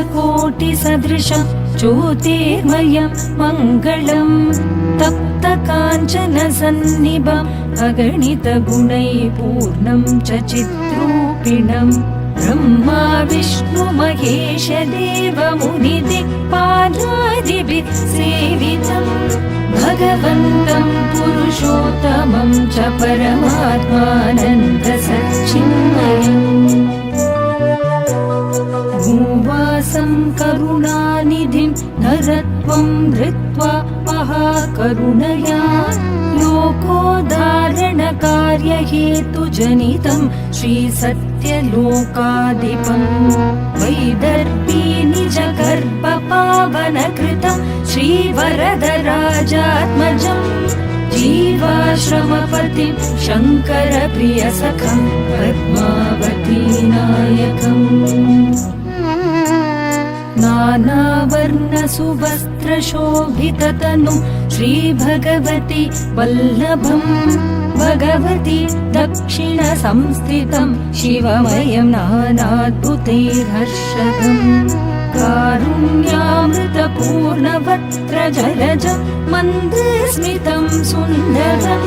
सहस्रकोटिसदृशं ज्योतिर्मयं मङ्गलं तप्तकाञ्चनसन्निभं अगणितगुणैपूर्णं च चिद्रूपिणं ब्रह्मा विष्णु महेश देवमुनिदिक्पालादिभिः सेवितं भगवन्तं पुरुषोत्तमं च परमात्मानन्दसच्चिन्मयम् भूवासं करुणानिधिं नरत्वं धृत्वा महाकरुणया लोकोद्धारणकार्यहेतुजनितं श्रीसत्यलोकाधिपं वैदर्भी निजगर्भपावनकृतं श्रीवरदराजात्मजं जीवाश्रमपतिं शङ्करप्रियसखं पद्मावतीनायकम् नानावर्णसुवस्त्रशोभिततनुं श्रीभगवती वल्लभं भगवती दक्षिणसंस्थितं शिवमयं नानाद्भुतैर्हर्षदम् कारुण्यामृतपूर्णवक्त्रजलजं मन्दस्मितं सुन्दरं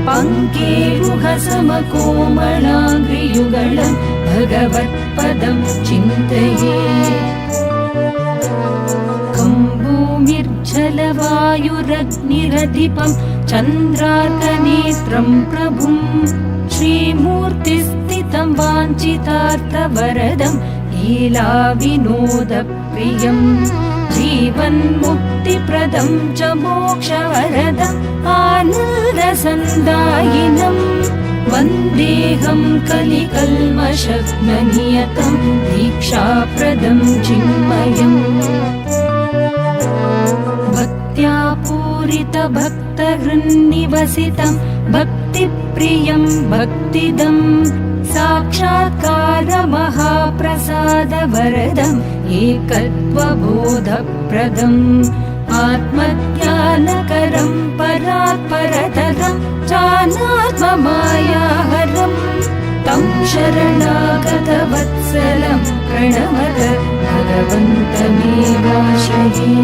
पङ्केरुहसमकोमलाङ्घ्रियुगलं भगवत्पदं चिन्तये भूमिर्जलवायुरग्निरधिपं चन्द्रार्कनेत्रं प्रभुं श्रीमूर्तिस्थितं वाञ्छितार्थवरदं लीलाविनोदप्रियं जीवन्मुक्तिप्रदं च मोक्षवरदम् आनन्दसन्दायिनं वन्देऽहं कलिकल्मषघ्ननियतं दीक्षाप्रदं चिन्मयम् भक्त्या पूरितभक्तहृन्निवसितं भक्तिप्रियं भक्तिदं साक्षात्कारमहाप्रसादवरदम् एकत्वबोधप्रदम् आत्मज्ञानकरं परात्परतरं चानात्ममायाहरं तं शरणागतवत्सलं प्रणमत भगवन्तमेवाश्रये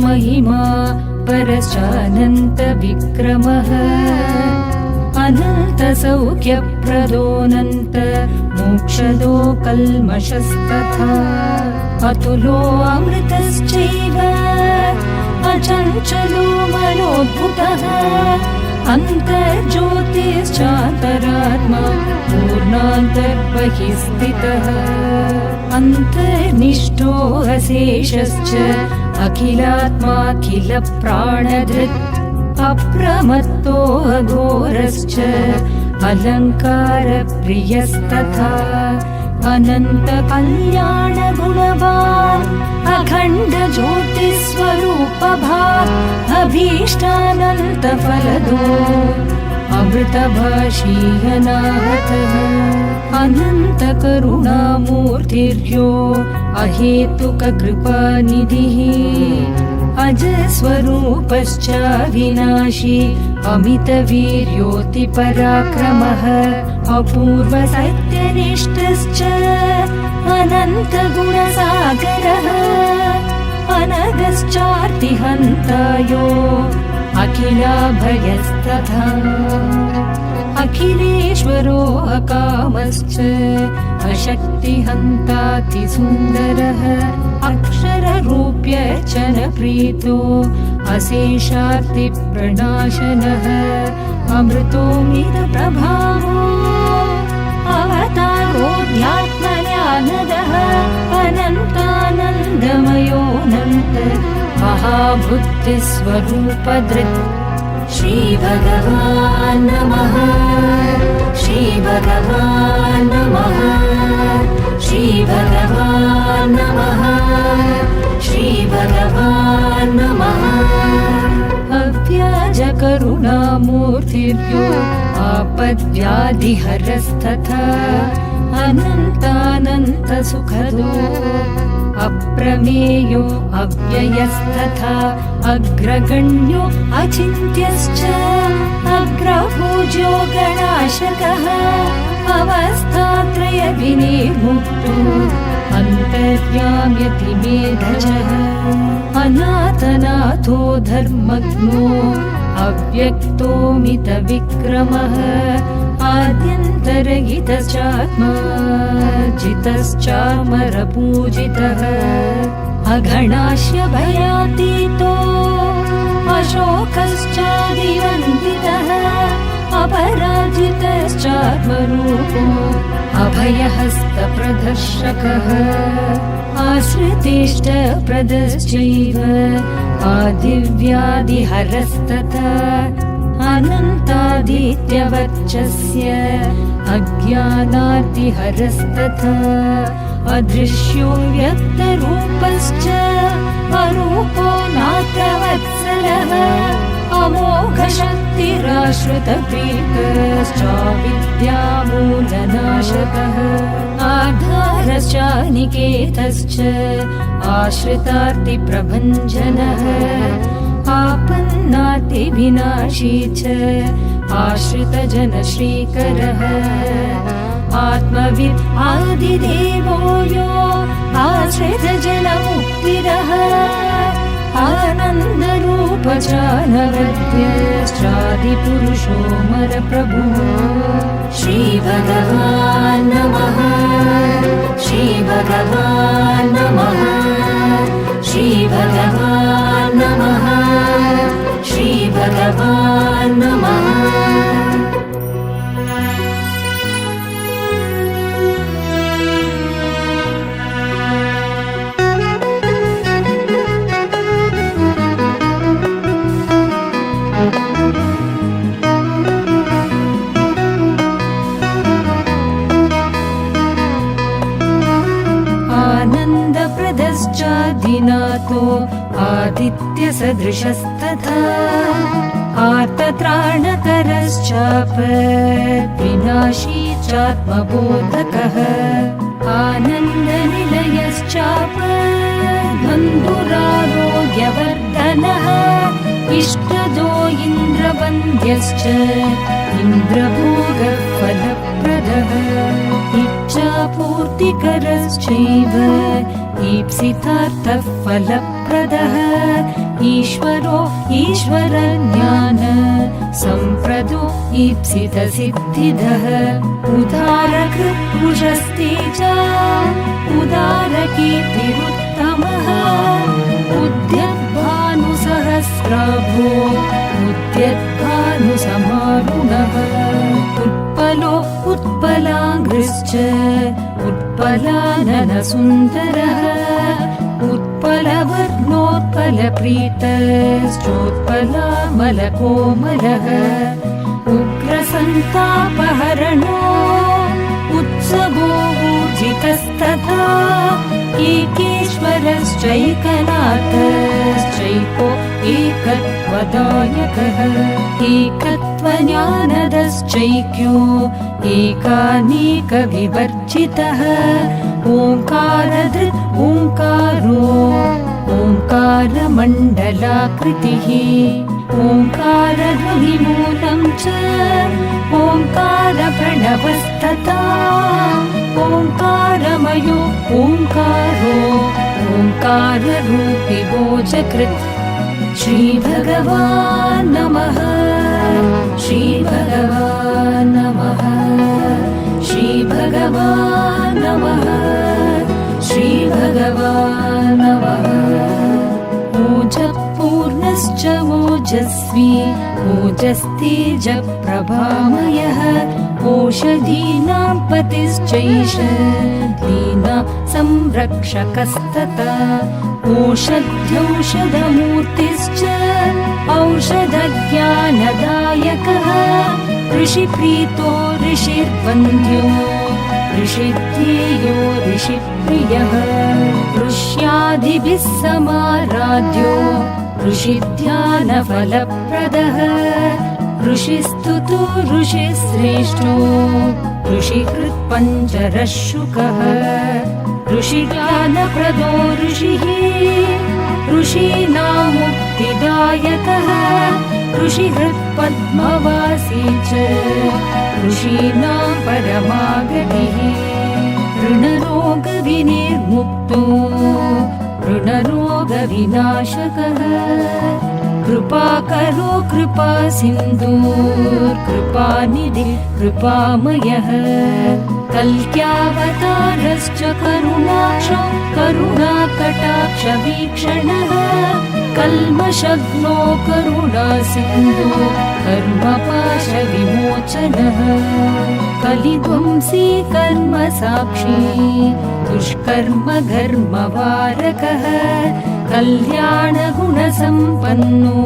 महिमा परश्चानन्तविक्रमः अनन्तसौख्यप्रदोऽनन्त मोक्षदो कल्मषस्तथा अतुलो अमृतश्चैव अचञ्चलो मनोद्भुतः अन्तर्ज्योतिश्चान्तरात्मा पूर्णान्तर्बहिस्थितः अन्तर्निष्ठो अशेषश्च अखिलात्माखिलप्राणधृत् अप्रमत्तो अघोरश्च अलङ्कारप्रियस्तथा अनन्तकल्याणगुणवान् अखण्डज्योतिस्वरूपभाक् अभीष्टानन्तफलदो अमृतभाषीयनाहतः अनन्तकरुणामूर्तिर्यो अहेतुककृपानिधिः अजस्वरूपश्चाविनाशी अमितवीर्योऽतिपराक्रमः अपूर्वसत्यनिष्ठश्च अनन्तगुणसागरः अनगश्चार्तिहन्तायो अखिलाभयस्तथा अखिलेश्वरो अकामश्च अशक्तिहन्तातिसुन्दरः अक्षररूप्य च न प्रीतो अशेषार्तिप्रणाशनः अमृतोऽमितप्रभावो अवतारोऽध्यात्मज्ञानदः बुद्धिस्वरूपधृत् श्रीभगवान् नमः श्रीभगवान् नमः श्रीभगवान् नमः श्रीभगवान् नमः अव्याजकरुणामूर्तिर्यो आपद्व्याधिहरस्तथा अनन्तानन्तसुखदो अप्रमेयो अव्ययस्तथा अग्रगण्यो अचिन्त्यश्च अग्रपूज्यो गणाशकः अवस्थात्रयविनिर्मुक्तो अन्तर्याम्यति मेधजः अनाथनाथो धर्मज्ञो अव्यक्तोमितविक्रमः आद्यन्तरहितश्चात्मा जितश्चामरपूजितः अगणास्य भयातीतो अशोकश्चादिवन्दितः अपराजितश्चात्मरूपो अभयहस्तप्रदर्शकः आश्रितेष्टप्रदश्चैव आदिव्याधिहरस्तथा अनन्तादित्यवच्चस्य अज्ञानादिहरस्तथा अदृश्यो व्यक्तरूपश्च अरूपो नात्रवत्सलः अमोघशक्तिराश्रितप्रीतश्चाविद्यामूलनाशकः आधारश्चानिकेतश्च आश्रितार्तिप्रभञ्जनः आपन्नातिविनाशी च आश्रितजनश्रीकरः आत्मविद् आदिदेवो यो आश्रितजनमुक्तिरः आनन्दरूपचानवद्यश्चादिपुरुषोऽमरप्रभुः श्रीभगवान् नमः श्रीभगवान् नमः श्रीभगवान् नमः श्रीभगवान् नमः आनन्दप्रदश्चादिनाथो आदित्यसदृशस्तथा आर्तत्राणकरश्चापद्विनाशी चात्मबोधकः आनन्दनिलयश्चापद्बन्धुरारोग्यवर्धनः इष्टदो इन्द्रवन्द्यश्च इन्द्रभोगफलप्रदः इच्छापूर्तिकरश्चैव ईप्सितार्थः फलप्रदः ईश्वरो ईश्वरज्ञान सम्प्रदो ईप्सितसिद्धिदः उदारकृत्पुषस्तेजा उदारकीर्तिरुत्तमः उद्यद्भानुसहस्राभो उद्यद्भानुसमारुणः उत्पलो उत्पलाङ्घ्रिश्च उत्पलाननसुन्दरः उत्पलवर्णोत्पलप्रीतश्चोत्पलामलकोमलः उग्रसन्तापहरणो उत्सवो ऊर्जितस्तथा एकेश्वरश्चैकनाथश्चैको एकत्वदायकः एकत्वज्ञानदश्चैक्यो एकानेकविवर्जितः ओङ्कारधृत् ओङ्कारो ओङ्कारमण्डलाकृतिः ओङ्कारध्वनिमूलं च ओङ्कारप्रणवस्तथा ओङ्कारमयो ओङ्कारो ओङ्काररूपिभोजकृत् श्रीभगवान् नमः श्रीभगवान् नमः श्रीभगवान् नमः श्रीभगवान् नमः ओजपूर्णश्च ओजस्वी ओजस्तेजप्रभामयः ओषधीनां पतिश्चैष दीनां संरक्षकस्तथा ओषध्यौषधमूर्तिश्च औषधज्ञानदायकः ऋषिप्रीतो ऋषिर्वन्द्यो ऋषिध्येयो ऋषिप्रियः ऋष्यादिभिः समाराध्यो ऋषिध्यानफलप्रदः ऋषिस्तुतो ऋषिश्रेष्ठो ऋषिकृत्पञ्चरः शुकः ऋषिज्ञानप्रदो ऋषिः ऋषीणां मुक्तिदायकः ऋषिहृत्पद्मवासी च ऋषीणां परमागतिः ऋणरोगविनिर्मुक्तो ऋणरोगविनाशकः कृपाकरो कृपासिन्धुर्कृपानिधि कृपामयः कल्क्यावतारश्च करुणाक्षो करुणाकटाक्षवीक्षणः कल्मषग्नो करुणासिन्धो कर्मपाशविमोचनः कलिध्वंसी कर्मसाक्षी दुष्कर्म घर्मवारकः कल्याणगुणसम्पन्नो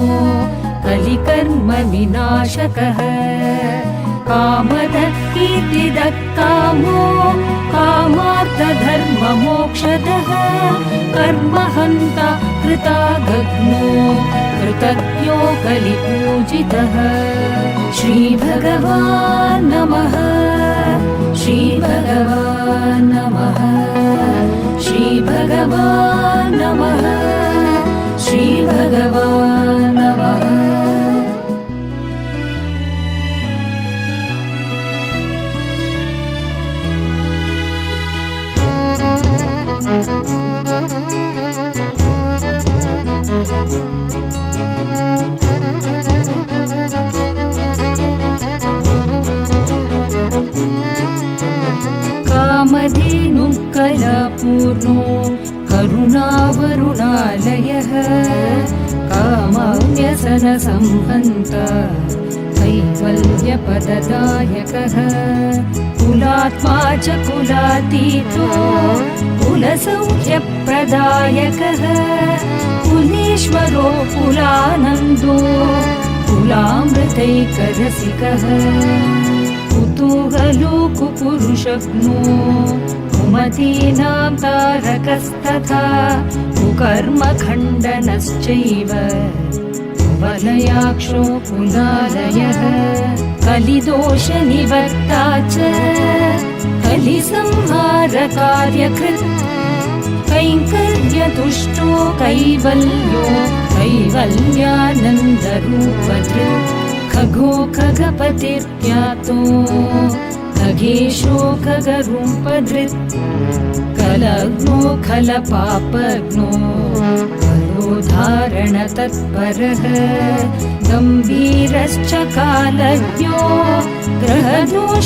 कलिकर्म विनाशकः कामदः कीर्तिदः कामो कामार्थधर्ममोक्षदः कर्महन्ता कृतागग्नो कृतज्ञो कलिपूजितः श्रीभगवान् नमः श्रीभगवान् नमः श्रीभगवान् नमः श्रीभगवान् नमः कामधेनुः कलापूर्णो करुणावरुणालयः कामव्यसनसम्हन्ता कैवल्यपददायकः कुलात्मा च कुलातीतो कुलसौख्यप्रदायकः कुलेश्वरो कुलानन्दो कुलामृतैकरसिकः कुतूहलो कुपुरुषज्ञो कुमतीनां तारकस्तथा कुकर्मखण्डनश्चैव कुवलयाक्षो कुलालयः कलिदोषनिवर्ता च कलिसंहारकार्यकृत् कैङ्कर्यतुष्टो कैवल्यो कैवल्यानन्दरूपधृत् खगो खगपतिर्ज्ञातो खगेशो खगरूपधृत् कलग्नो खलपापग्नो कलोधारणतत्परः गम्भीरश्च कालज्ञो ग्रहदोषादिनाशकः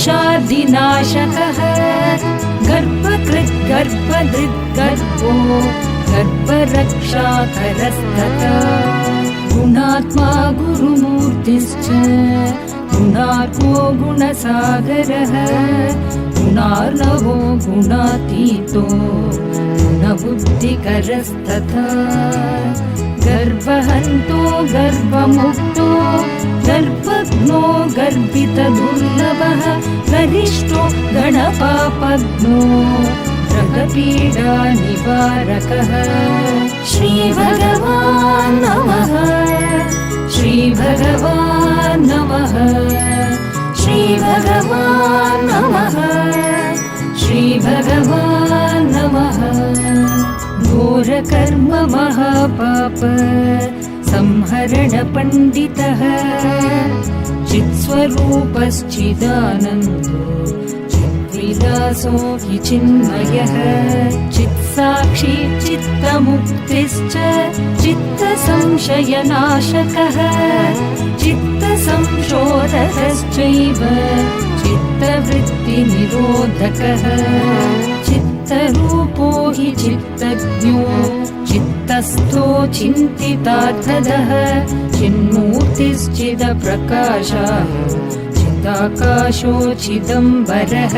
गर्भकृद्गर्भधृद्गर्भो गर्भरक्षाकरस्तथा गुणात्मा गुरुमूर्तिश्च गुणार्को गुणसागरः गुणार्णवो गुणातीतो गुणबुद्धिकरस्तथा गर्भहन्तो गर्भमुक्तो गर्भग्नो गर्भितदुर्लभः गरिष्ठो गणपापग्नो ग्रहपीडानिवारकः श्रीभगवान् नमः श्रीभगवान् नमः श्रीभगवान् नमः श्रीभगवान् नमः घोरकर्म महापाप संहरणपण्डितः चित्स्वरूपश्चिदानन्दो चिद्विलासो हि चिन्मयः चित्साक्षी चित्तमुक्तिश्च चित्तसंशयनाशकः चित्तसंशोधकश्चैव चित्तवृत्तिनिरोधकः चित्तरूपो हि चित्तज्ञो चित्तस्थो चिन्तितार्थदः चिन्मूर्तिश्चिदप्रकाशः चिदाकाशोचिदम्बरः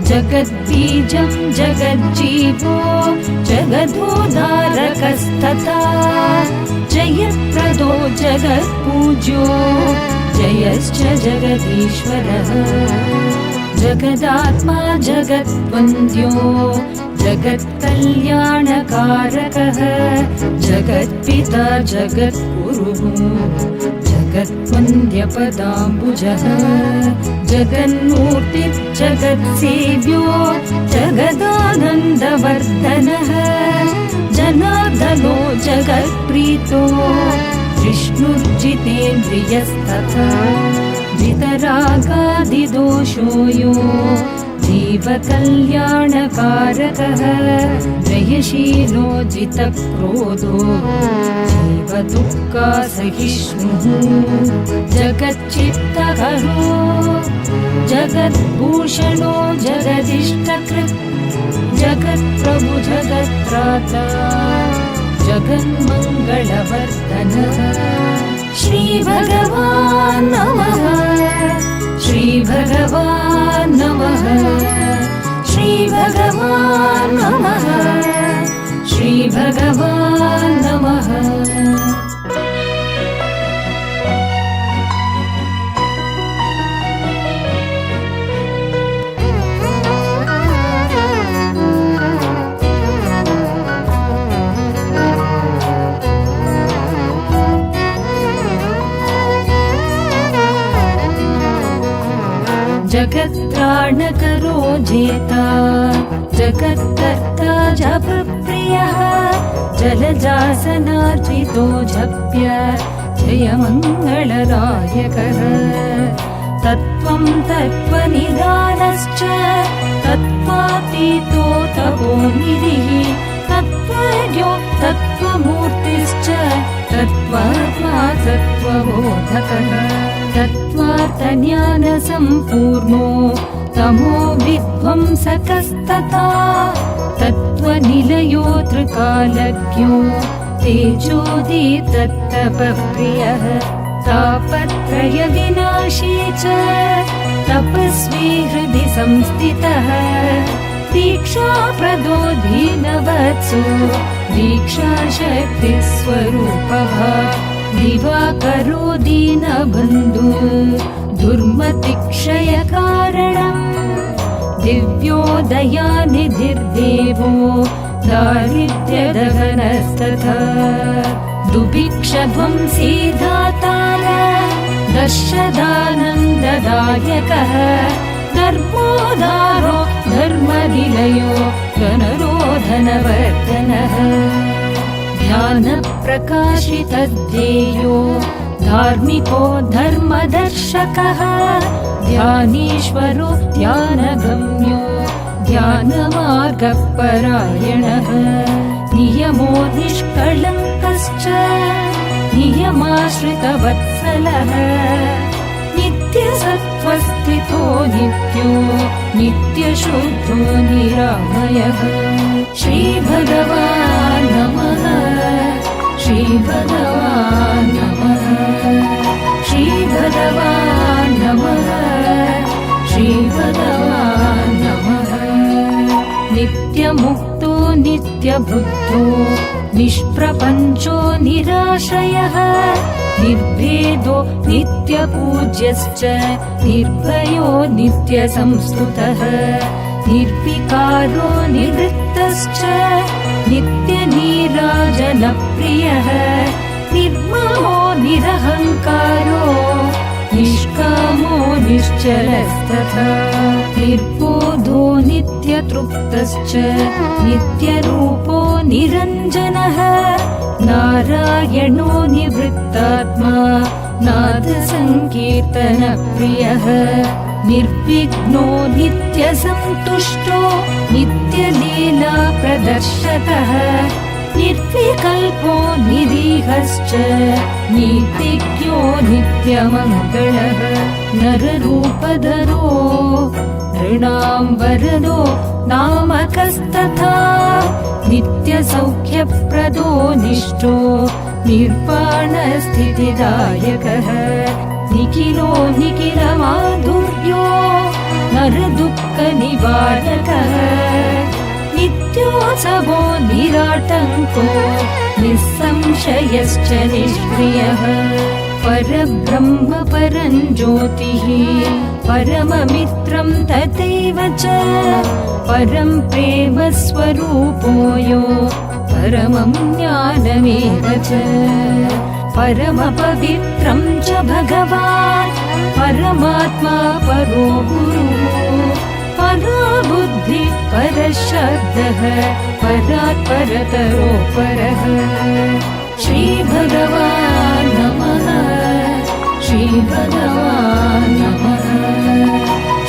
जगद्बीजं जगज्जीवो जगदोद्धारकस्तथा जयप्रदो जगत्पूज्यो जयश्च जगदीश्वरः जगदात्मा जगद्वन्द्यो जगत्कल्याणकारकः जगत्पिता जगद्गुरुः जगद्वन्द्यपदाम्बुजः जगन्मूर्तिर्जगत्सेव्यो जगदानन्दवर्धनः जनार्दनो जगत्प्रीतो विष्णुर्जितेन्द्रियस्तथा जितरागादिदोषो यो जीवकल्याणकारकः जयशीलो जितक्रोधो जीवदुःखासहिष्णुः जगच्चित्तकरो जगद्भूषणो जगदिष्टकृत् जगत्प्रभु जगत्त्राता जगन्मङ्गलवर्धनः श्रीभगवान् नमः श्रीभगवान् नमः श्रीभगवान् नमः श्रीभगवान् नमः जगत्त्राणकरो जेता जगत्कर्ता जपप्रियः जलजासनार्चितो जप्य जयमङ्गलदायकः तत्त्वं तत्त्वनिदानश्च तत्त्वातीतो तपोनिधिः तत्त्वज्ञो तत्त्वमूर्तिश्च तत्त्वात्मा तत्त्वबोधकः तत्त्वार्थज्ञानसम्पूर्णो तमो विध्वंसकस्तथा तत्त्वनिलयो त्रिकालज्ञो तेजोदीतत्तपप्रियः तापत्रयविनाशी च तपस्वी हृदि संस्थितः दीक्षाप्रदो दीनवत्सो दीक्षाशक्तिस्वरूपः दिवाकरो दीनबन्धु दुर्मतिक्षयकारणम् दिव्योदयानिधिर्देवो दारिद्र्यदहनस्तथा दुभिक्षध्वंसी दातार दर्शदानन्ददायकः धर्मोदारो धर्मनिलयो गणरोधनवर्धनः ध्यानप्रकाशितध्येयो धार्मिको धर्मदर्शकः ध्यानीश्वरो ध्यानगम्यो ध्यानमार्गपरायणः नियमो निष्कळङ्कश्च नियमाश्रितवत्सलः नित्यसत्त्वस्थितो नित्यो नित्यशुद्धो निरामयः श्रीभगवान् नमः श्रीभगवान् नमः श्रीभगवान् नमः श्रीभगवान् नमः नित्यमुक्तो नित्यबुद्धो निष्प्रपञ्चो निराश्रयः निर्भेदो नित्यपूज्यश्च निर्भयो नित्यसंस्तुतः निर्विकारो निवृत्तश्च नित्यनीराजनप्रियः निर्ममो निरहङ्कारो निष्कामो निश्चलस्तथा निर्बोधो नित्यतृप्तश्च नित्यरूपो निरञ्जनः नारायणो निवृत्तात्मा नादसङ्कीर्तनप्रियः निर्विघ्नो नित्यसन्तुष्टो नित्यलीला प्रदर्शकः निर्विकल्पो निरीहश्च नीतिज्ञो नित्यमङ्गलः नररूपधरो नृणां वरदो नामकस्तथा नित्यसौख्यप्रदो निष्ठो निर्वाणस्थितिदायकः निखिलो निखिलमाधुर्यो नरदुःखनिवारकः नित्योत्सवो निराटङ्को निःसंशयश्च निष्क्रियः परब्रह्म परं ज्योतिः परममित्रं तथैव च परं प्रेमस्वरूपो यो परमं ज्ञानमेव च परमपवित्रं च भगवान् परमात्मा परो गुरुः परा बुद्धिः परशब्दः परात् परतरो परः श्रीभगवान् नमः श्रीभगवान् नमः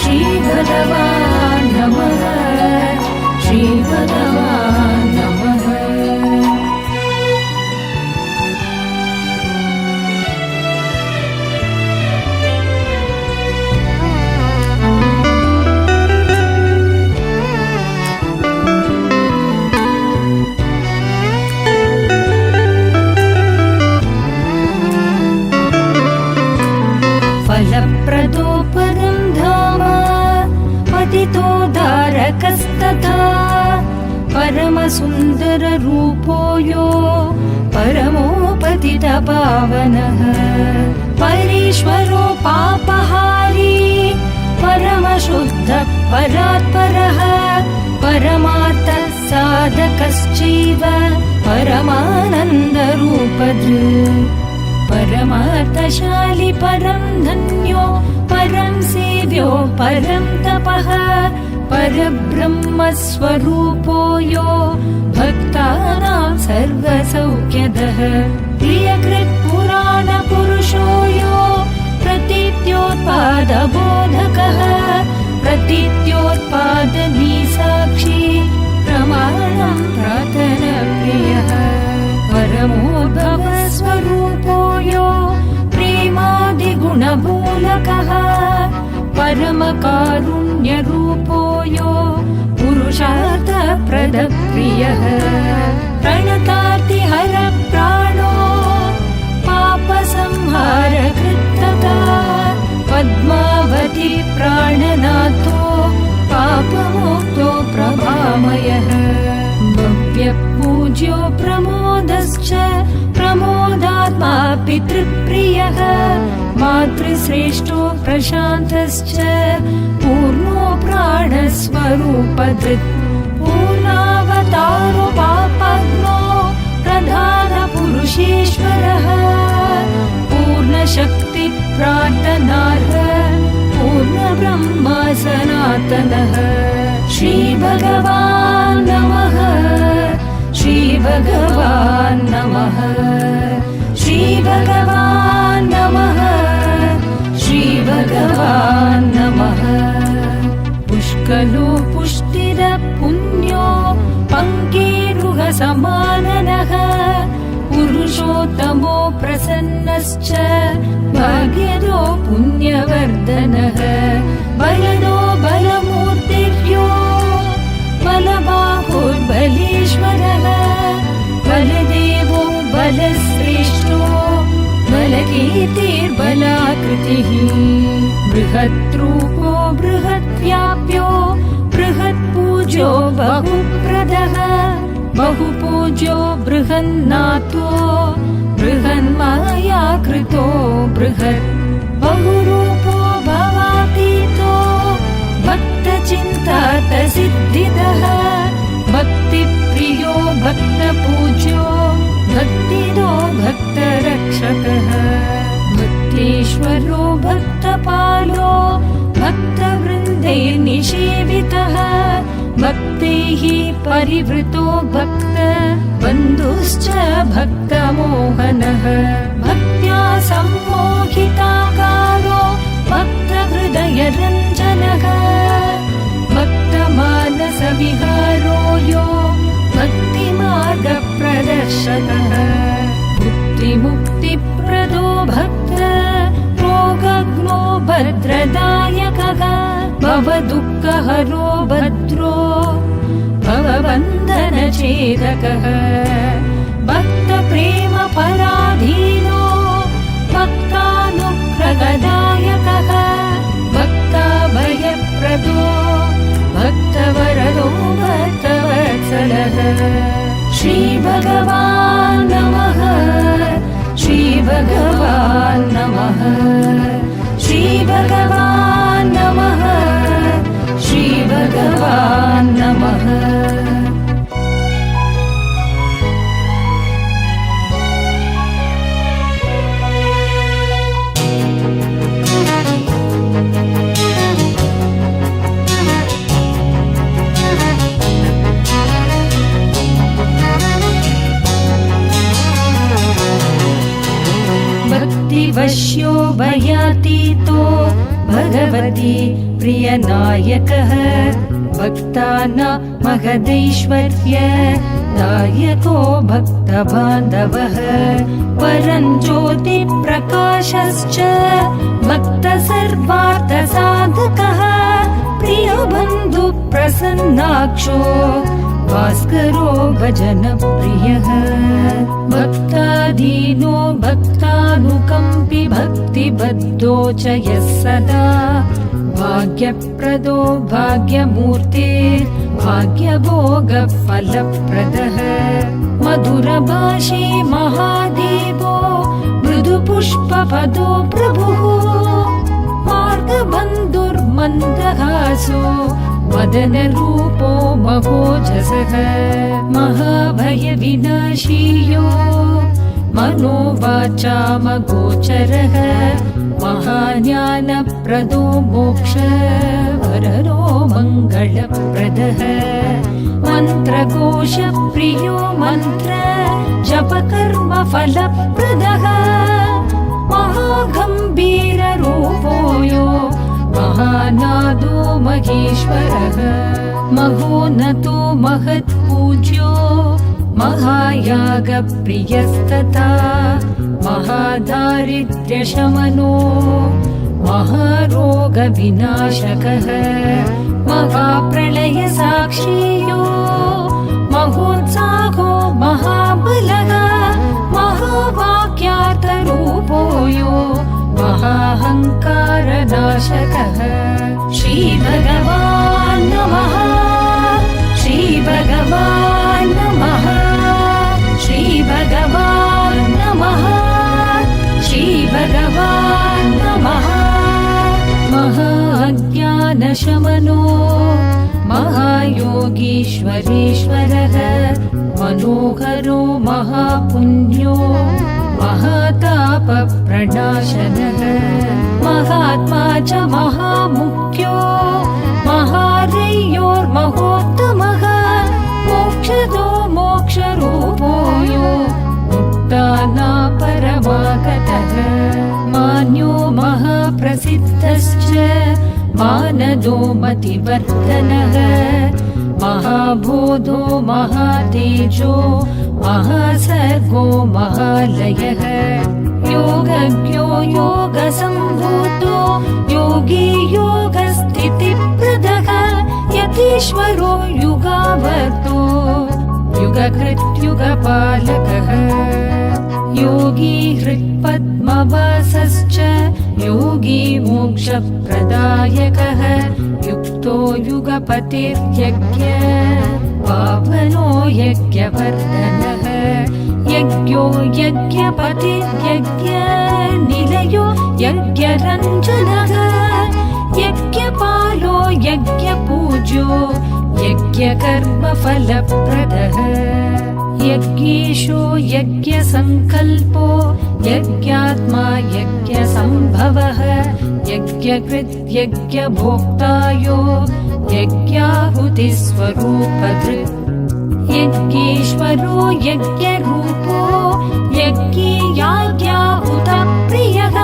श्रीभगवान् नमः श्रीभगवान् नमः फलप्रदो परं धाम पतितोद्धारकस्तथा परमसुन्दररूपो यो परमो पतितपावनः परेश्वरो पापहारी परमशुद्धः परात्परः परमार्थः साधकश्चैव परमानन्दरूपधृ परमार्थशाली परं धन्यो परं सेव्यो परं तपः परब्रह्मस्वरूपो यो भक्तानां सर्वसौख्यदः प्रियकृत्पुराणपुरुषो यो प्रतीत्योत्पादबोधकः प्रतीत्योत्पादनीसाक्षी प्रमाणं प्रार्थनप्रियः परमोद्भवस्वरूपो यो प्रेमादिगुणमूलकः परमकारुण्यरूपो यो पुरुषार्थप्रदप्रियः प्रणतार्तिहरप्राणो पापसंहारकृत्तता पद्मावती प्राणनाथो पापमुक्तो प्रभामयः भव्यपूज्यो प्रमोदश्च प्रमोदात्मा पितृप्रियः मातृश्रेष्ठो प्रशान्तश्च पूर्णो प्राणस्वरूपधृत् पूर्णावतारो पापग्नो प्रधानपुरुषेश्वरः पूर्णशक्तिप्रार्थनार्ह पूर्णब्रह्मा सनातनः श्रीभगवान् नमः श्रीभगवान् नमः श्रीभगवान् नमः श्रीभगवान् नमः पुष्कलो पुष्टिरपुण्यो पङ्केरुहसमाननः पुरुषोत्तमो प्रसन्नश्च भाग्यदो पुण्यवर्धनः बलदो बलमूर्तिर्यो बलबाहुर्बलेश्वरः बलदेवो बलश्रेष्ठो बलकीर्तिर्बलाकृतिः बृहद्रूपो बृहद्व्याप्यो बृहत्पूज्यो बहुप्रदः बहुपूज्यो बृहन्नाथो बृहन्मायाकृतो बृहत् बहुरूपो भवातीतो भक्तचिन्तातसिद्धिदः भक्तिप्रियो भक्तपूज्यो भक्तिदो भक्तरक्षकः भक्तेश्वरो भक्तपालो भक्तवृन्दैर्निषेवितः भक्तैः परिवृतो भक्त बन्धुश्च भक्तमोहनः भक्त्या सम्मोहिताकारो भक्तहृदयरञ्जनः भक्तमानसविहारो यो भक्तिमार्गप्रदर्शकः मुक्तिमुक्तिप्रदो भक्त रोगग्नो भद्रदायकः भवदुःखहरो भद्रो भवबन्धनच्छेदकः भक्तप्रेमपराधीनो भक्तानुग्रह भक्तिप्रदायकः भक्ताभयप्रदो भक्तवरदो भक्तवत्सलः श्रीभगवान् नमः श्रीभगवान् नमः श्रीभगवान् नमः श्रीभगवान् नमः भक्तिवश्यो भयातीतो भगवती प्रियनायकः भक्तानां महदैश्वर्य दायको भक्तबान्धवः परं ज्योतिप्रकाशश्च भक्तसर्वार्थसाधकः प्रियबन्धुप्रसन्नाक्षो भास्करो भजनप्रियः भक्ताधीनो भक्तानुकम्पि भक्तिबद्धो च यः सदा भाग्यप्रदो भाग्यमूर्ते भाग्यभोगफलप्रदः मधुरभाषी महादेवो मृदुपुष्पपदो प्रभुः मार्गबन्धुर्मन्दहासो वदनरूपो महोजसः महाभयविनाशीयो मनोवाचामगोचरः महाज्ञानप्रदो मोक्षवरदो मङ्गलप्रदः मन्त्रघोषप्रियो मन्त्र जपकर्मफलप्रदः महागम्भीररूपो यो महानादो महेश्वरः महोन्नतो महत्पूज्यो महायागप्रियस्तथा महादारिद्र्यशमनो महारोगविनाशकः महाप्रलयसाक्षियो महोत्साहो महाबलः महावाक्यार्थरूपो यो महाहङ्कारनाशकः श्रीभगवान् नमः श्रीभगवान् नमः श्रीभगवान् नमः श्रीभगवान् नमः महाज्ञानशमनो महायोगीश्वरेश्वरः मनोहरो महापुण्यो महातापप्रणाशनः महात्मा च महामुख्यो महारयोर्महोत्तमः मोक्षदो मोक्षरूपो यो मुक्तानां परमागतः मान्यो महाप्रसिद्धश्च मानदो मतिवर्धनः महाबोधो महातेजो महासर्गो महालयः योगज्ञो योगसम्भूतो योगी योगस्थितिप्रदः यतीश्वरो युगावर्तो युगकृत्युगपालकः योगी हृत्पद्मवासश्च योगी मोक्षप्रदायकः युक्तो युगपतिर्यज्ञ पावनो यज्ञवर्धनः यज्ञो यज्ञपतिर्यज्ञ निलयो यज्ञरञ्जनः यज्ञपालो यज्ञपूज्यो यज्ञकर्मफलप्रदः यज्ञेशो यज्ञसङ्कल्पो यज्ञात्मा यज्ञसम्भवः यज्ञकृत् यज्ञभोक्तायो यज्ञाहुतिस्वरूपधृत् यज्ञेश्वरो यज्ञरूपो यज्ञयाज्ञाहुतप्रियः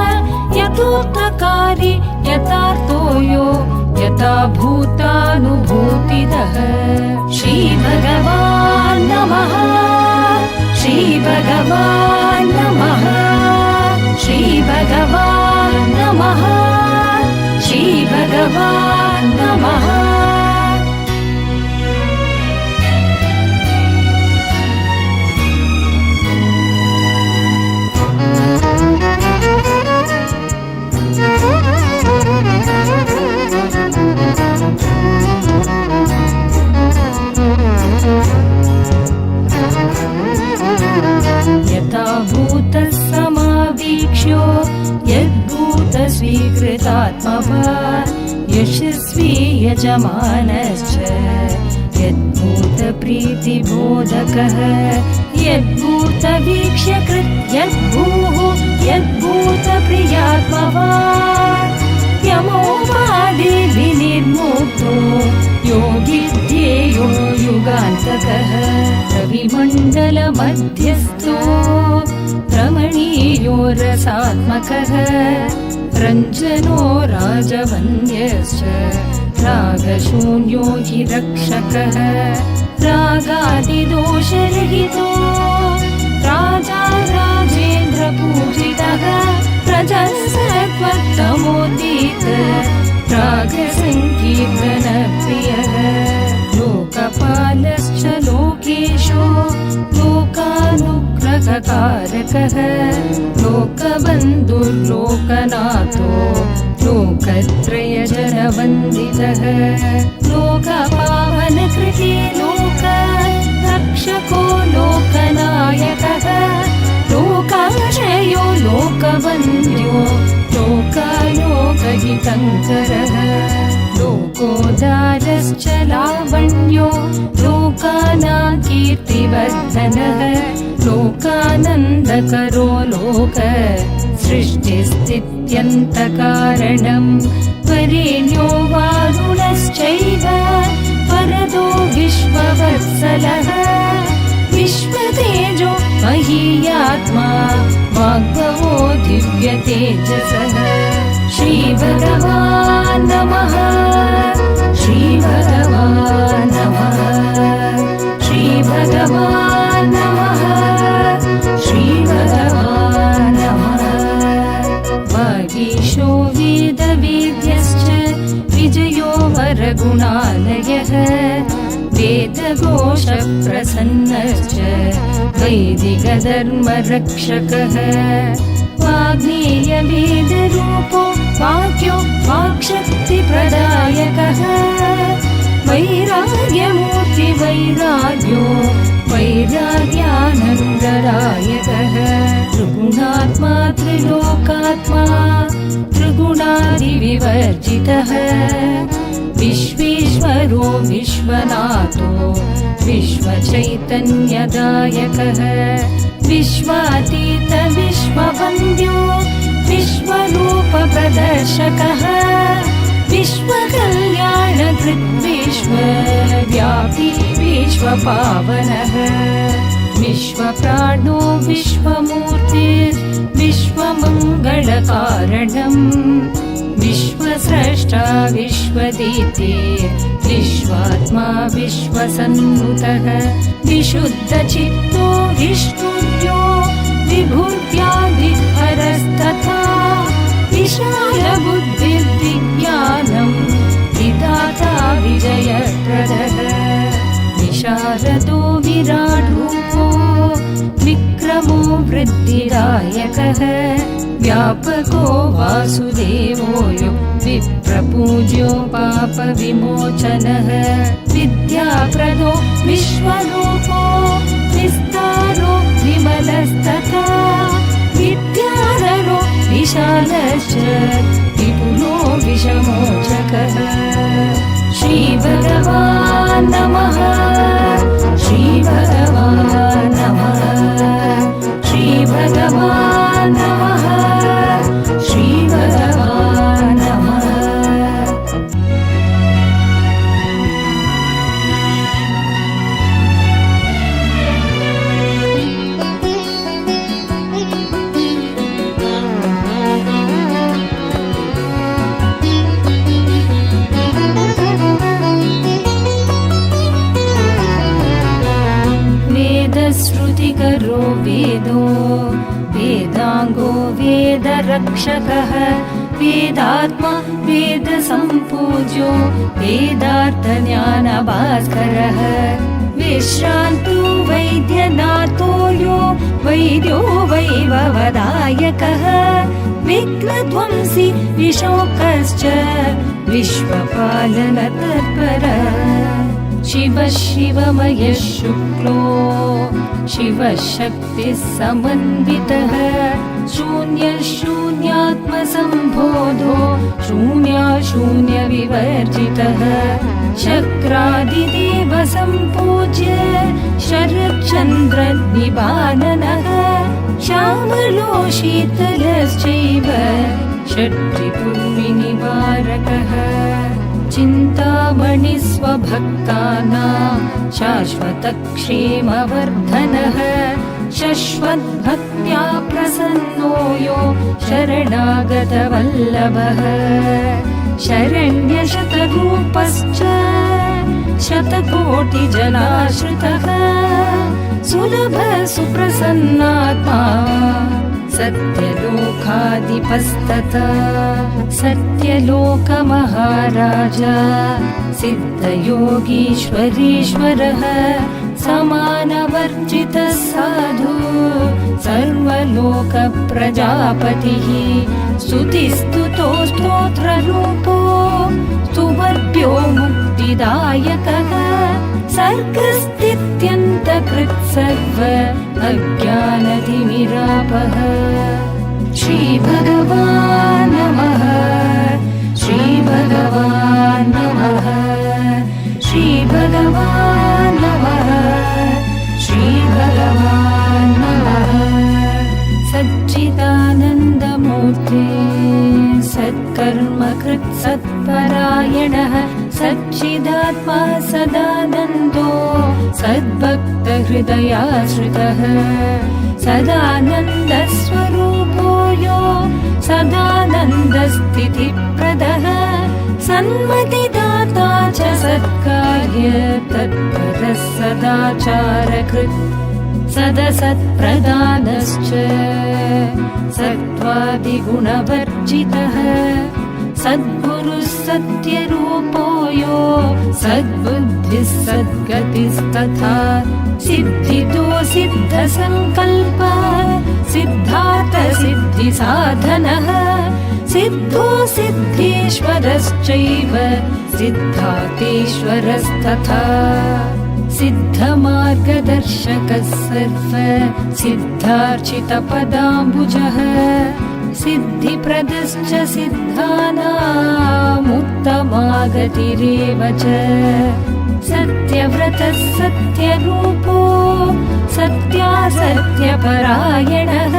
यथोक्तकारी यथार्थो यो यथा भूतानुभूतिदः श्रीभगवान् नमः श्रीभगवान् नमः श्रीभगवान् नमः श्रीभगवान् नमः यद्भूतचिन्तनश्च यद्भूतप्रीतिबोधकः यद्भूतवीक्ष्यकृत् यद्भूः यद्भूतप्रियात्मवान् यमोपाधिर्विनिर्मुक्तो योगिध्येयो युगान्तकः रविमण्डलमध्यस्थो रमणीयो रसात्मकः रञ्जनो राजवन्द्यश्च रागशून्यो हि रक्षकः रागादिदोषरहितो राजा राजेन्द्रपूजितः प्रजसत्वत्तमोदित रागसङ्कीर्तनप्रियः लोकपालश्च लोकेशो लोकानुग्रहकारकः लोकबन्धुर्लोकनाथो लोकत्रयजनवन्दितः लोकपावनकृते लोक रक्षको लोकनायकः लोकाश्रयो लोकवन्द्यो लोकालोकहितङ्करः लोकोदारश्च लावण्यो लोकानां कीर्तिवर्धनः लोकानन्दकरो लोक सृष्टिस्थित्यन्तकारणं वरेण्यो वारुणश्चैव वरदो विश्ववत्सलः विश्वतेजो महीयात्मा वाग्भवो दिव्यतेजसः श्रीभगवान् नमः श्रीभगवान् नमः श्रीभगवान् नमः श्रीभगवान् नमः वागीशो वेदवेद्यश्च विजयो वरगुणालयः वेदघोषप्रसन्नश्च वैदिकधर्मरक्षकः वाग्नेयवेदरूपो वाक्यो वाक्शक्तिप्रदायकः वैराग्यमूर्तिवैराग्यो वैराग्यानन्ददायकः त्रिगुणात्मा त्रिलोकात्मा त्रिगुणादिविवर्जितः विश्वेश्वरो विश्वनाथो विश्वचैतन्यदायकः विश्वातीत विश्ववन्द्यो विश्वरूपप्रदर्शकः विश्वकल्याणकृत् विश्वव्यापी विश्वपावनः विश्वप्राणो विश्वमूर्तिर्विश्वमङ्गलकारणम् विश्वस्रष्टा विश्वदीते विश्वात्मा विश्वसन्नुतः विशुद्धचित्तो विष्णुर्यो विभुर्व्याधिहरस्तथा विशालबुद्धिर्विज्ञानं विधाता विजयप्रदः विशारदो विराट्रूपो विक्रमो वृद्धिदायकः व्यापको वासुदेवोऽयो विप्रपूज्यो पापविमोचनः विद्याप्रदो विश्वरूपो विस्तारो विमलस्तथा विद्याधरो विशालश्च विपुलो विषमोचकः श्रीभगवान् नमः श्रीभगवान् नमः श्रीभगवान् नमः श्रीभगवान् नमः वेदश्रुतिकरो वेदो वेदाङ्गो वेदरक्षकः वेदात्मा वेदसम्पूज्यो वेदार्थज्ञानभास्करः विश्रान्तो वैद्यनाथो यो वैद्यो वैभवदायकः विघ्नध्वंसी विशोकश्च विश्वपालनतत्परः शिवः शिवमयः शुक्लो शिवशक्तिः समन्वितः शून्यशून्यात्मसम्बोधो शून्यविवर्जितः शक्रादिदेव सम्पूज्य शरच्चन्द्रनिबाननः श्यामलो शीतलश्चैव षट्रिपुर्विनिवारकः चिन्तामणिस्वभक्तानां शाश्वतक्षेमवर्धनः शश्वद्भक्त्या प्रसन्नो यो शरणागतवल्लभः शरण्यशतरूपश्च शतकोटिजनाश्रितः सुलभ सुप्रसन्नात्मा सत्यलोकाधिपस्तथा सत्यलोकमहाराजा सिद्धयोगीश्वरेश्वरः समानवर्जितः साधु सर्वलोकप्रजापतिः स्तुतिस्तुतो स्तोत्ररूपो स्तुवर्भ्यो मुक्तिदायकः सर्गस्थित्यन्तकृत् सर्व अज्ञानतिमिरापः श्रीभगवान् नमः श्रीभगवान् नमः श्रीभगवान् नमः श्रीभगवान् नमः सच्चिदानन्दमूर्ते सत्कर्मकृत् सत्परायणः सच्चिदात्मा सदानन्दो सद्भक्तहृदयाश्रितः सदानन्दस्वरूपो यो सदानन्दस्थितिप्रदः सन्मतिदाता च सत्कार्य तत्परः सदाचारकृत् सदसत्प्रदानश्च सत्त्वादिगुणवर्जितः सद्गुरुः सत्यरूपो यो सद्बुद्धिः सद्गतिस्तथा सिद्धितो सिद्धसङ्कल्पः सिद्धार्थसिद्धिसाधनः सिद्धो सिद्धेश्वरश्चैव सिद्धार्थेश्वरस्तथा सिद्धमार्गदर्शकः सर्व सिद्धार्चितपदाम्बुजः सिद्धिप्रदश्च सिद्धानामुत्तमागतिरेव च सत्यव्रतः सत्यरूपो सत्यासत्यपरायणः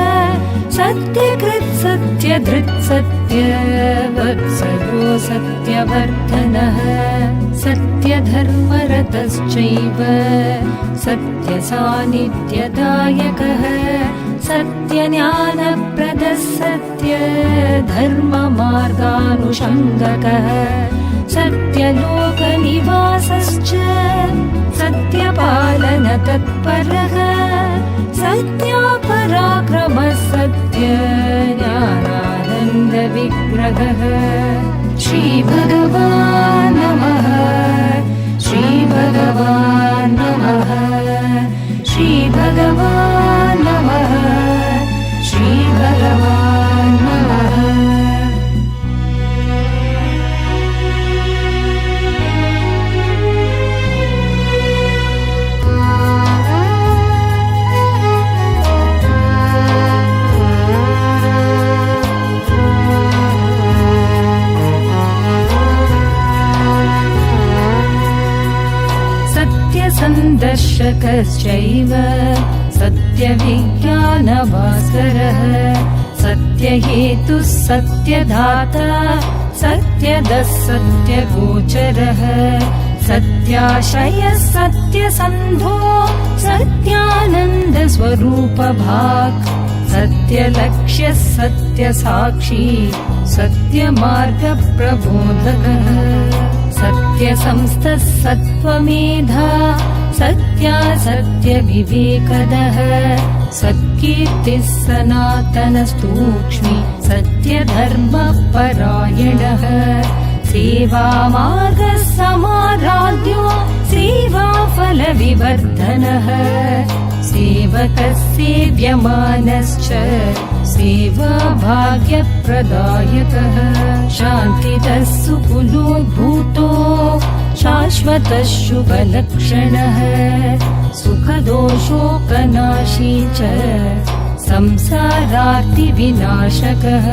सत्यकृत् सत्यधृत् सत्यवत्सलो सत्यवर्धनः सत्यधर्मरतश्चैव सत्यसान्निध्यदायकः सत्यज्ञानप्रदः सत्यधर्ममार्गानुषङ्गकः सत्यलोकनिवासश्च सत्यपालनतत्परः सत्यापराक्रमः सत्यज्ञानानन्दविग्रहः श्रीभगवान् नमः श्रीभगवान् नमः श्रीभगवान् नमः श्रीभगवान् नमः सत्यसन्दर्शकश्चैव सत्यविज्ञानभास्करः सत्यहेतुः सत्यदाता सत्यदः सत्यगोचरः सत्याश्रयः सत्यसन्धो सत्यानन्दस्वरूपभाक् सत्यलक्ष्यः सत्यसाक्षी सत्यमार्गप्रबोधकः सत्यसंस्थः सत्त्वमेधा सत्यासत्यविवेकदः सत्कीर्तिः सनातनस्तूक्ष्मि सत्यधर्मपरायणः सेवामार्गः समाराध्यो सेवाफलविवर्धनः सेवकः सेव्यमानश्च सेवाभाग्यप्रदायकः शान्तिदः सुकुलोद्भूतो शाश्वतः शुभलक्षणः सुखदोषोकनाशी च संसारार्तिविनाशकः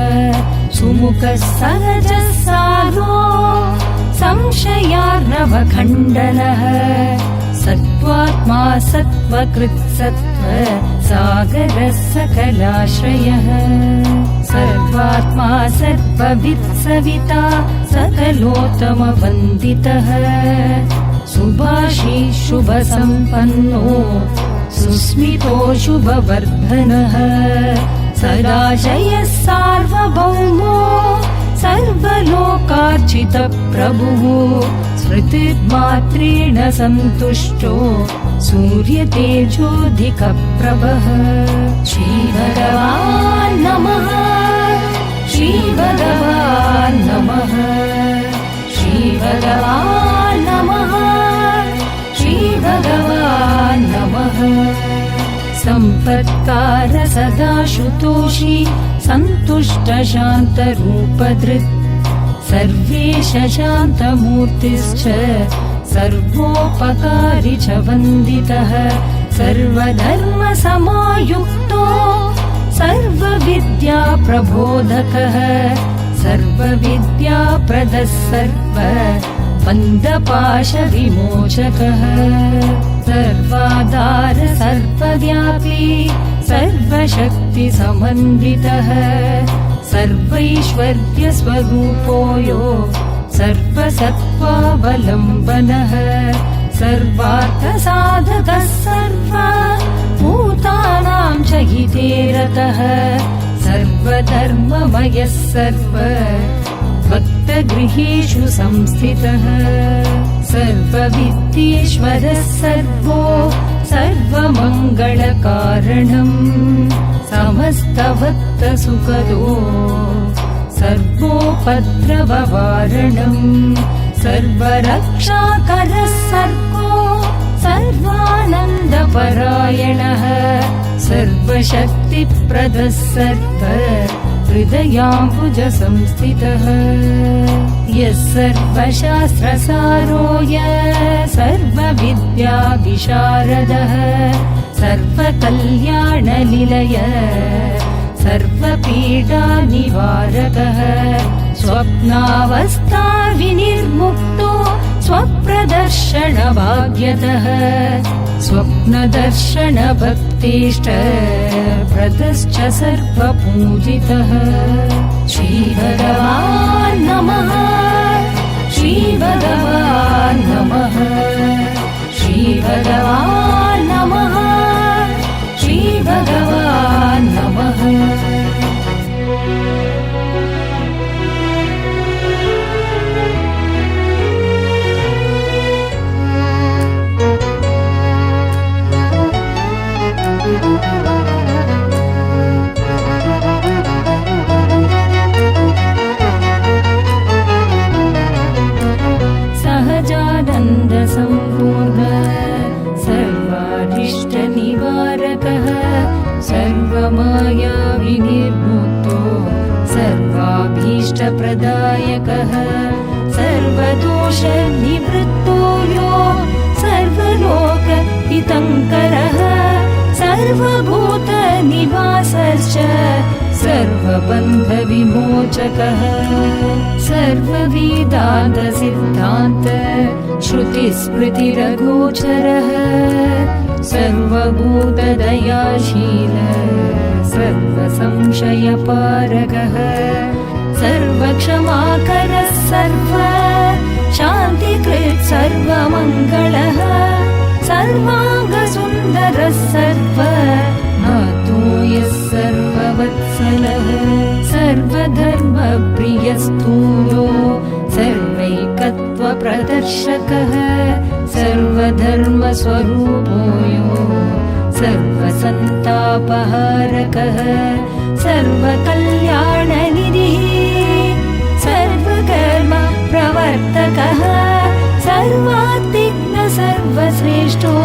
सुमुखः सहजः सारो संशयार्णवखण्डनः सत्त्वात्मा सत्त्वकृत् सत्त्व सागरः सकलाश्रयः सर्वात्मा सर्ववित् सविता सकलोत्तमवन्दितः सुभाषी शुभसम्पन्नो सुस्मितो शुभवर्धनः सदा जयः सार्वभौमो सर्वलोकार्चितप्रभुः स्मृतिर्मात्रेण सन्तुष्टो सूर्यतेजोऽधिकप्रभः श्रीभगवान् नमः श्रीभगवान् नमः श्रीभगवान् नमः श्रीभगवान् नमः सम्पत्कार सदा शुतोषी सन्तुष्ट शान्तरूपधृत् सर्वेश शान्तमूर्तिश्च सर्वोपकारी च वन्दितः सर्वधर्मसमायुक्तो सर्वविद्याप्रबोधकः सर्वविद्याप्रदः सर्व बन्धपाशविमोचकः सर्वाधार सर्वव्यापी सर्वशक्तिसमन्वितः सर्वैश्वर्यस्वरूपो यो सर्वसत्त्वावलम्बनः सर्वार्थसाधकः सर्वभूतानां च हिते रतः सर्वधर्ममयः सर्व भक्तगृहेषु संस्थितः सर्वविद्येश्वरः सर्वो सर्वमङ्गलकारणम् समस्तभक्तसुखदो सर्वोपद्रववारणम् सर्वरक्षाकरः सर्वो सर्वानन्दपरायणः सर्वशक्तिप्रदः सर्व हृदयाम्बुज संस्थितः यः सर्वशास्त्रसारो यः सर्वविद्याविशारदः सर्वकल्याणनिलय सर्वपीडानिवारकः स्वप्नावस्थाविनिर्मुक्तो स्वप्रदर्शनभाग्यतः स्वप्नदर्शनभक्तिष्ठ प्रदश्च सर्वपूजितः श्रीभगवान् नमः श्रीभगवान् नमः श्रीभगवान् नमः श्रीभगवान् नमः सहजानन्द सम्पूर्ण सर्वारिष्टनिवारकः सर्वमाया विनिर्मुक्तो सर्वाभीष्टप्रदायकः सर्वदोषनिवृत्तो यो सर्वलोकहितङ्करः सर्वभूतनिवासश्च सर्वबन्धविमोचकः सर्ववेदान्तसिद्धान्त श्रुतिस्मृतिरगोचरः सर्वभूतदयाशील सर्वसंशयपारगः सर्वक्षमाकरः सर्व शान्तिकृत् सर्वमङ्गलः सर्वाङ्गसुन्दरः सर्व नातो यः सर्ववत्सलः सर्वधर्मप्रियस्थूलो सर्वैकत्वप्रदर्शकः सर्वधर्मस्वरूपो यो सर्वसन्तापहारकः सर्वकल्याणनिधिः सर्वकर्म प्रवर्तकः सर्वात्तिज्ञ सर्वश्रेष्ठो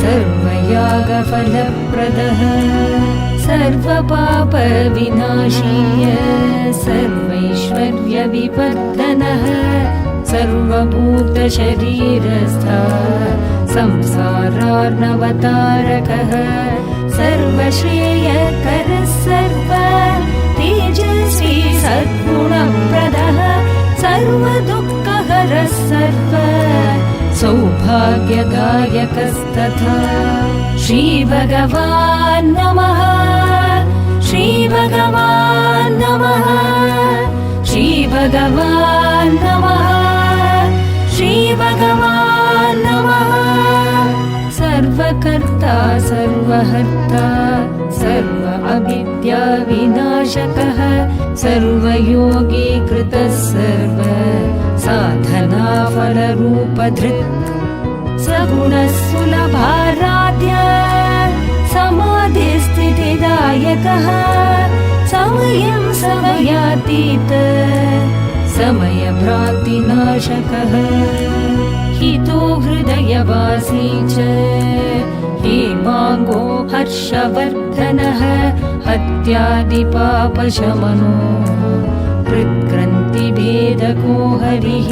सर्वयागफलप्रदः सर्वपापविनाशीय सर्वैश्वर्यविवर्धनः सर्वभूतशरीरस्था संसारार्णवतारकः सर्वश्रेयकरः सर्व तेजस्वी सद्गुणप्रदः सर्वदुःखहरः सर्व सौभाग्यदायकस्तथा श्रीभगवान् नमः श्रीभगवान् नमः श्रीभगवान् नमः श्रीभगवान् नमः सर्वकर्ता सर्वहर्ता सर्व अविद्या विनाशकः सर्वयोगी कृतः सर्व साधना फलरूपधृत् सगुणः सुलभाराध्य समाधिस्थितिदायकः समयं समयातीत समयभ्रान्तिनाशकः हितो हृदयवासी च हेमाङ्गो हर्षवर्धनः हत्यादिपापशमनो हृत्ग्रन्थिभेदको हरिः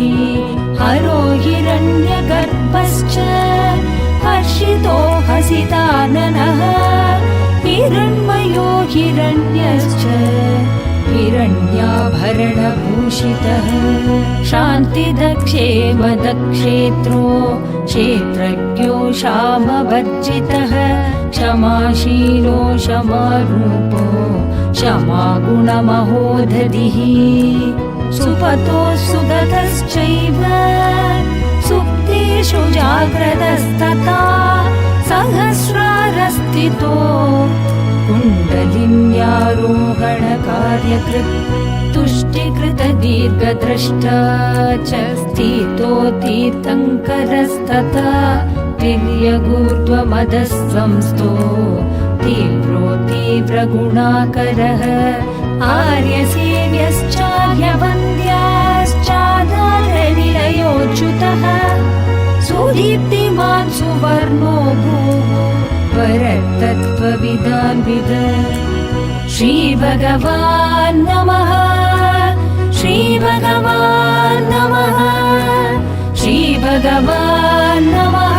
हरो हिरण्यगर्भश्च हर्षितो हसिताननः हिरण्मयो हिरण्यश्च हिरण्याभरणभूषितः शान्तिदक्षेम दक्षेत्रो क्षेत्रज्ञो क्षामवर्जितः क्षमाशीलो क्षमारूपो क्षमागुणमहोदधिः सुपतो सुगतश्चैव सुप्तेषु जाग्रतस्तथा सहस्रारस्थितो कुण्डलिन्यारोहणकार्यकृत् तुष्टिकृतदीर्घद्रष्टा च स्थितो तीर्थङ्करस्तथा तिर्यगूर्ध्वमदस्संस्थो तीव्रो तीव्रगुणाकरः आर्यसेव्यश्चार्यवन्द्याश्चादारनिलयोच्युतः सुदीप्तिमान् सुवर्णो भूः परतत्त्वविदान्विद श्रीभगवान् नमः श्रीभगवान् नमः श्रीभगवान् नमः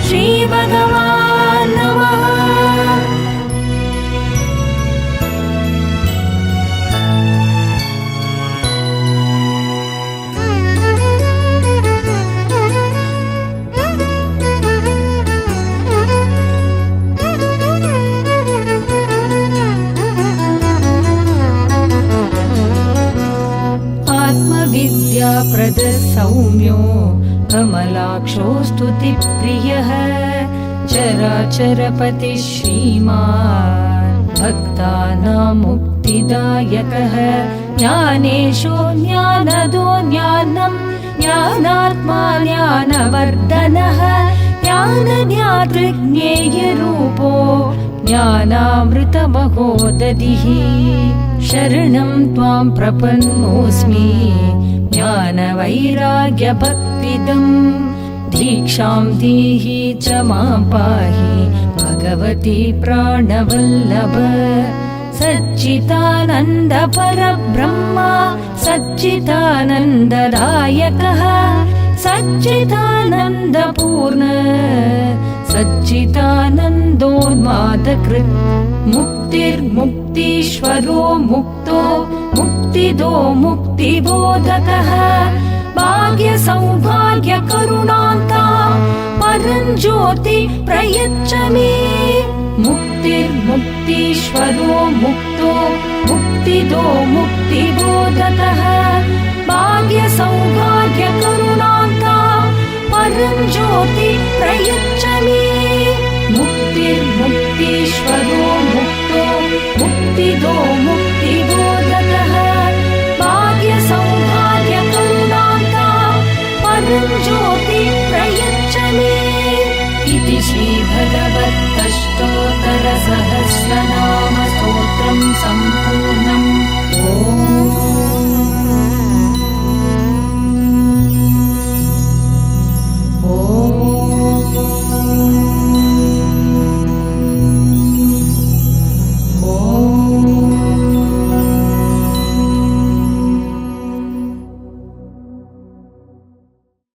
श्रीभगवान् नमः प्रदः सौम्यो कमलाक्षो स्तुतिप्रियः चराचरपतिः श्रीमान् भक्तानां मुक्तिदायकः ज्ञानेशो ज्ञानदो ज्ञानं ज्ञानात्मा ज्ञानवर्धनः ज्ञानज्ञातृज्ञेयरूपो ज्ञानामृतमहोदधिः शरणं त्वां प्रपन्नोऽस्मि ज्ञानवैराग्यभक्तिदम् दीक्षां देहि च मां पाहि भगवती प्राणवल्लभ सच्चिदानन्द परब्रह्म सच्चिदानन्ददायकः सच्चिदानन्दपूर्ण सच्चिदानन्दोन्मादकृत् मुक्तिर्मुक्तीश्वरो मुक्तो मुक्तिदो मुक्तिबोधकः भाग्यसौभाग्यकरुणान्ता परं ज्योति प्रयच्छ मे मुक्तिर्मुक्तीश्वरो मुक्तो मुक्तिदो मुक्तिबोधकः भाग्यसौभाग्यकरुणान्ता परं ज्योति प्रयच्छ मे मुक्तिर्मुक्तीश्वरो मुक्तो मुक्तिदो मुक्तिबोधकः भाग्यसौभाग्यकरुणान्ता परं ज्योति प्रयच्छ मे इति श्रीभगवत्तष्टोत्तरसहस्रनाम